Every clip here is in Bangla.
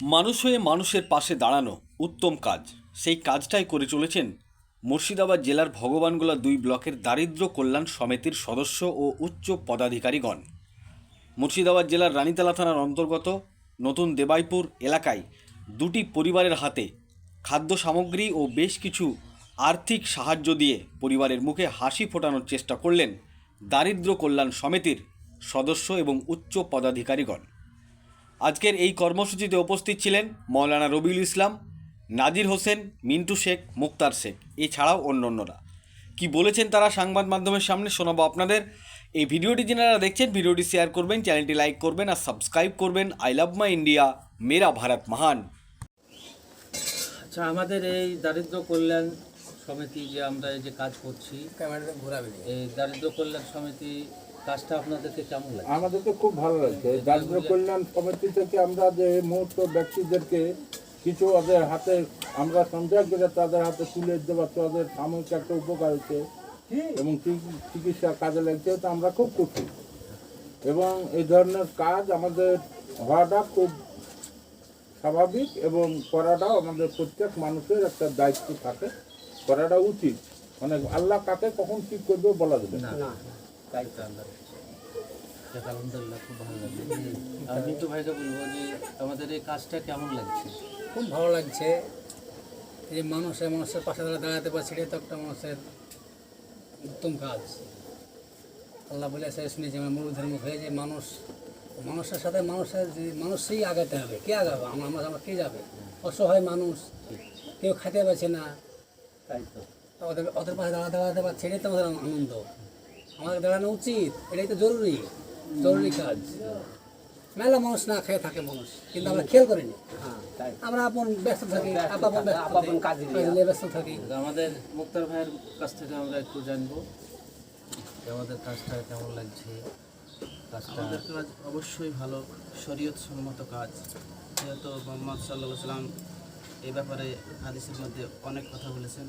মানুষ হয়ে মানুষের পাশে দাঁড়ানো উত্তম কাজ। সেই কাজটাই করে চলেছেন মুর্শিদাবাদ জেলার ভগবানগোলা ২ ব্লকের দারিদ্র কল্যাণ সমিতির সদস্য ও উচ্চ পদাধিকারীগণ। মুর্শিদাবাদ জেলার রানীতলা থানার অন্তর্গত নতুন দেবাইপুর এলাকায় দুটি পরিবারের হাতে খাদ্য সামগ্রী ও বেশ কিছু আর্থিক সাহায্য দিয়ে পরিবারের মুখে হাসি ফোটানোর চেষ্টা করলেন দারিদ্র কল্যাণ সমিতির সদস্য এবং উচ্চ পদাধিকারীগণ। আজকের এই কর্মসূচিতে উপস্থিত ছিলেন মৌলানা রবিউল ইসলাম, নাজির হোসেন, মিন্টু শেখ, মুক্তার শেখ, এছাড়াও অন্যান্যরা। কি বলেছেন তারা সংবাদ মাধ্যমের সামনে শোনাবো আপনাদের। এই ভিডিওটি যারা দেখছেন ভিডিওটি শেয়ার করবেন, চ্যানেলটি লাইক করবেন আর সাবস্ক্রাইব করবেন। আই লাভ মাই ইন্ডিয়া, মেরা ভারত মহান। আচ্ছা, আমাদের এই দারিদ্র কল্যাণ সমিতি যে আমরা এই যে কাজ করছি, এই দারিদ্র কল্যাণ সমিতি কাজটা আপনাদেরকে কেমন লাগে? আমাদেরকে খুব ভালো লাগছে। দারিদ্র কল্যাণ সমিতি থেকে আমরা যে মুহূর্ত ব্যক্তিদেরকে কিছু ওদের হাতে আমরা সঞ্চয় করে তাদের হাতে তুলে দেওয়া, তাদের সাময়িক একটা উপকার হচ্ছে এবং চিকিৎসা কাজে লাগছে, তো আমরা খুব খুশি। এবং এই ধরনের কাজ আমাদের হওয়াটা খুব স্বাভাবিক এবং করাটাও আমাদের প্রত্যেক মানুষের একটা দায়িত্ব থাকে, করাটা উচিত। মানে আল্লাহ কাকে কখন কি করবে বলা যাবে না। আলহামদুলিল্লাহ, খুব ভালো লাগছে। আর মিন্টু ভাইকে বলবো যে আমাদের এই কাজটা কেমন লাগছে? খুব ভালো লাগছে। এই মানুষের পাশে দাঁড়াতে পারছে, এটা তো একটা মানুষের উত্তম কাজ। আল্লাহ বলে শুনেছি আমার মূল ধর্ম হয়ে যে মানুষের সাথে মানুষই আগাতে হবে। কে আগাবে? আমরা কে যাবে? অসহায় মানুষ, কেউ খেতে পারছে না, তাই তো, ওদের পাশে দাঁড়াতে পারছে, এটাই তো আমাদের আনন্দ। আমাদের দাঁড়ানো উচিত, এটাই তো জরুরি কাজ। মেলা মানুষ না খেয়ে থাকে মানুষ, কিন্তু আমরা খেয়াল করিনি। আমরা আপন ব্যস্ত থাকি, আপন কাজে ব্যস্ত থাকি। আমাদের মুক্তার ভাইয়ের কাছ থেকে আমরা একটু জানবো যে আমাদের কাজটা কেমন লাগছে। আমাদের কাজ অবশ্যই ভালো, শরীয়ত সম্মত কাজ। যেহেতু মোহাম্মদ সাল্লাল্লাহু আলাইহি ওয়াসাল্লাম এই ব্যাপারে হাদিসের মধ্যে অনেক কথা বলেছেন।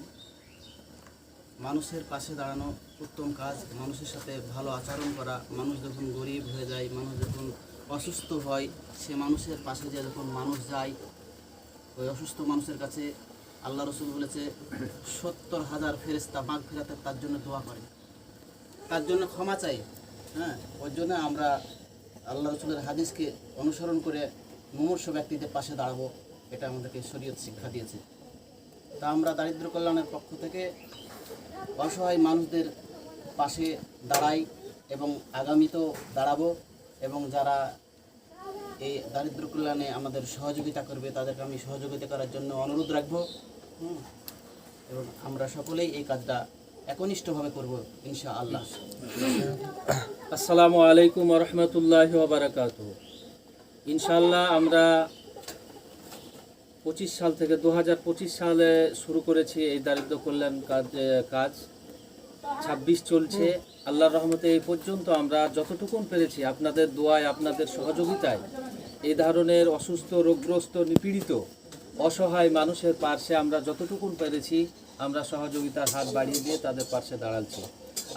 মানুষের পাশে দাঁড়ানো উত্তম কাজ, মানুষের সাথে ভালো আচরণ করা। মানুষ যখন গরিব হয়ে যায়, মানুষ যখন অসুস্থ হয়, সে মানুষের পাশে যে যখন মানুষ যায়, ওই অসুস্থ মানুষের কাছে আল্লাহ রসুল বলেছে 70,000 ফেরেশতা মাগফিরাতে তার জন্য দোয়া করে, তার জন্য ক্ষমা চাই। হ্যাঁ, ওই জন্য আমরা আল্লাহ রসুলের হাদিসকে অনুসরণ করে মুমূর্ষ ব্যক্তিদের পাশে দাঁড়াবো, এটা আমাদেরকে শরীয়ত শিক্ষা দিয়েছে। তা আমরা দারিদ্র কল্যাণের পক্ষ থেকে অসহায় মানুষদের পাশে দাঁড়াই এবং আগামীতেও দাঁড়াবো। এবং যারা এই দারিদ্র কল্যাণে আমাদের সহযোগিতা করবে তাদেরকে আমি সহযোগিতা করার জন্য অনুরোধ রাখবো। এবং আমরা সকলেই এই কাজটা একনিষ্ঠভাবে করব ইনশাআল্লাহ। আসসালামু আলাইকুম ওয়া রাহমাতুল্লাহি ওয়া বারাকাতুহু। ইনশাআল্লাহ আমরা 25 সাল থেকে 2025 সালে শুরু করেছি এই দারিদ্র কল্যাণ কাজ। 26 চলছে। আল্লাহর রহমতে এই পর্যন্ত আমরা যতটুকুন পেরেছি আপনাদের দোয়ায়, আপনাদের সহযোগিতায় এই ধরনের অসুস্থ, রোগগ্রস্ত, নিপীড়িত, অসহায় মানুষের পাশে আমরা যতটুকুন পেরেছি আমরা সহযোগিতার হাত বাড়িয়ে দিয়ে তাদের পাশে দাঁড়াচ্ছি।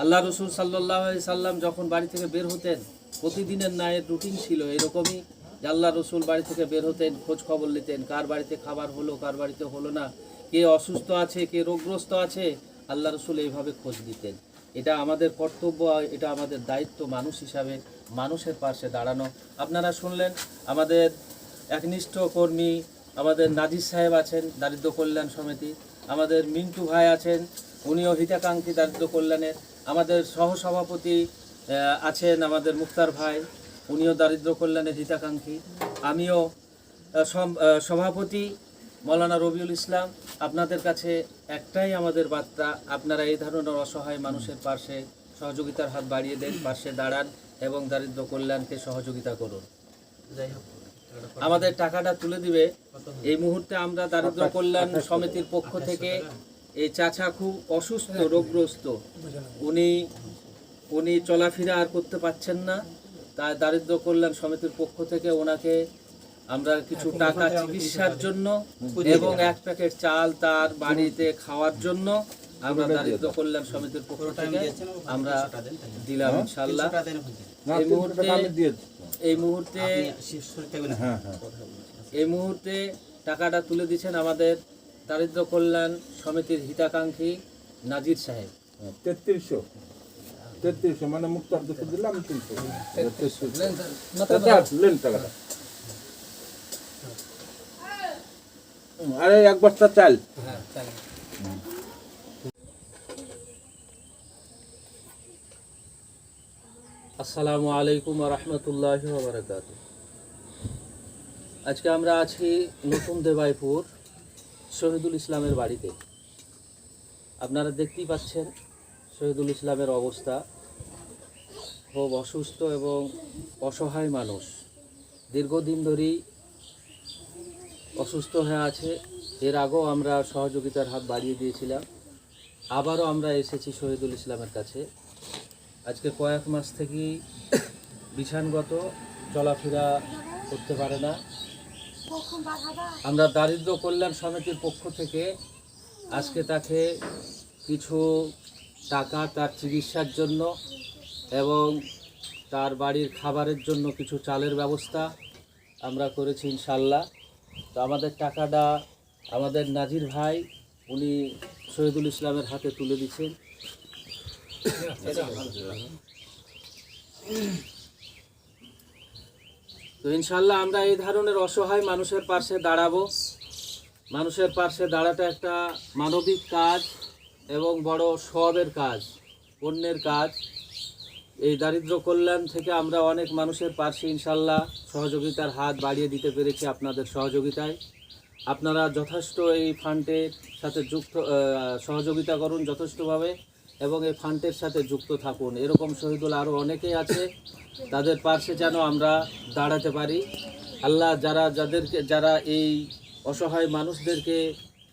আল্লাহ রসুল সাল্লাল্লাহু আলাইহি সাল্লাম যখন বাড়ি থেকে বের হতেন, প্রতিদিনের ন্যায়ের রুটিন ছিল এরকমই যে আল্লাহ রসুল বাড়ি থেকে বের হতেন, খোঁজ খবর নিতেন, কার বাড়িতে খাবার হলো, কার বাড়িতে হলো না, কে অসুস্থ আছে, কে রোগগ্রস্ত আছে, আল্লাহ রসুল এইভাবে খোঁজ দিতেন। এটা আমাদের কর্তব্য, এটা আমাদের দায়িত্ব মানুষ হিসাবে মানুষের পাশে দাঁড়ানো। আপনারা শুনলেন আমাদের একনিষ্ঠ কর্মী আমাদের নাজির সাহেব আছেন দারিদ্র কল্যাণ সমিতি, আমাদের মিন্টু ভাই আছেন, উনিও হিতাকাঙ্ক্ষী দারিদ্র কল্যাণের, আমাদের সহসভাপতি আছেন আমাদের মুক্তার ভাই, উনিও দারিদ্র কল্যাণের হিতাকাঙ্ক্ষী, আমিও সভাপতি মৌলানা রবিউল ইসলাম। আপনাদের কাছে একটাই আমাদের বার্তা, আপনারা এই ধরনের অসহায় মানুষের পাশে সহযোগিতার হাত বাড়িয়ে দেন, পাশে দাঁড়ান এবং দারিদ্র কল্যাণকে সহযোগিতা করুন। যাই হোক, আমাদের টাকাটা তুলে দিবে এই মুহূর্তে। আমরা দারিদ্র কল্যাণ সমিতির পক্ষ থেকে এই চাচা খুব অসুস্থ, রোগগ্রস্ত, উনি চলাফেরা আর করতে পারছেন না, তাই দারিদ্র কল্যাণ সমিতির পক্ষ থেকে ওনাকে আমরা কিছু টাকা চিকিৎসার জন্য এবং 1 প্যাকেট চাল তার বাড়িতে খাওয়ার জন্য আমরা দারিদ্র কল্যাণ সমিতির পক্ষ থেকে আমরা দিলাম ইনশাআল্লাহ। এই মুহূর্তে এই মুহূর্তে টাকাটা তুলে দিচ্ছেন আমাদের দারিদ্র কল্যাণ সমিতির হিতাকাঙ্ক্ষী নাজির সাহেব। 3300 মানে মুক্তার দুশো দিলাম 300 লেন লেন টাকাটা। আরে এক বস্তা চাল। হ্যাঁ চাল। আসসালামু আলাইকুম ওয়া রাহমাতুল্লাহি ওয়া বারাকাতুহু। আজকে আমরা আছি নতুন দেবাইপুর শহীদুল ইসলামের বাড়িতে। আপনারা দেখতেই পাচ্ছেন শহীদুল ইসলামের অবস্থা, খুব অসুস্থ এবং অসহায় মানুষ, দীর্ঘদিন ধরেই অসুস্থ হয়ে আছে। এর আগেও আমরা সহযোগিতার হাত বাড়িয়ে দিয়েছিলাম, আবারও আমরা এসেছি শহীদুল ইসলামের কাছে। আজকে কয়েক মাস থেকেই বিছানগত, চলাফেরা করতে পারে না। আমরা দারিদ্র কল্যাণ সমিতির পক্ষ থেকে আজকে তাকে কিছু টাকা তার চিকিৎসার জন্য এবং তার বাড়ির খাবারের জন্য কিছু চালের ব্যবস্থা আমরা করেছি ইনশাল্লাহ। তো আমাদের টাকাটা আমাদের নাজির ভাই উনি শহীদুল ইসলামের হাতে তুলে দিচ্ছেন। তো ইনশাল্লাহ আমরা এই ধরনের অসহায় মানুষের পাশে দাঁড়াবো। মানুষের পাশে দাঁড়াটা একটা মানবিক কাজ এবং বড় সওয়াবের কাজ, পুণ্যের কাজ। এই দারিদ্র কল্যাণ থেকে আমরা অনেক মানুষের পাশে ইনশাল্লাহ সহযোগিতার হাত বাড়িয়ে দিতে পেরেছি আপনাদের সহযোগিতায়। আপনারা যথেষ্ট এই ফান্ডের সাথে যুক্ত, সহযোগিতা করুন যথেষ্টভাবে এবং এই ফান্ডের সাথে যুক্ত থাকুন। এরকম শহীদুল আরও অনেকেই আছে, তাদের পাশে যেন আমরা দাঁড়াতে পারি। আল্লাহ যারা এই অসহায় মানুষদেরকে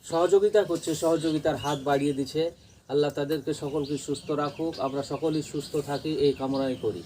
সহযোগিতা করছে, সহযোগিতার হাত বাড়িয়ে দিচ্ছে, আল্লাহ তাদেরকে সকলকে সুস্থ রাখুক, আমরা সকলেই সুস্থ থাকি এই কামনাই করি।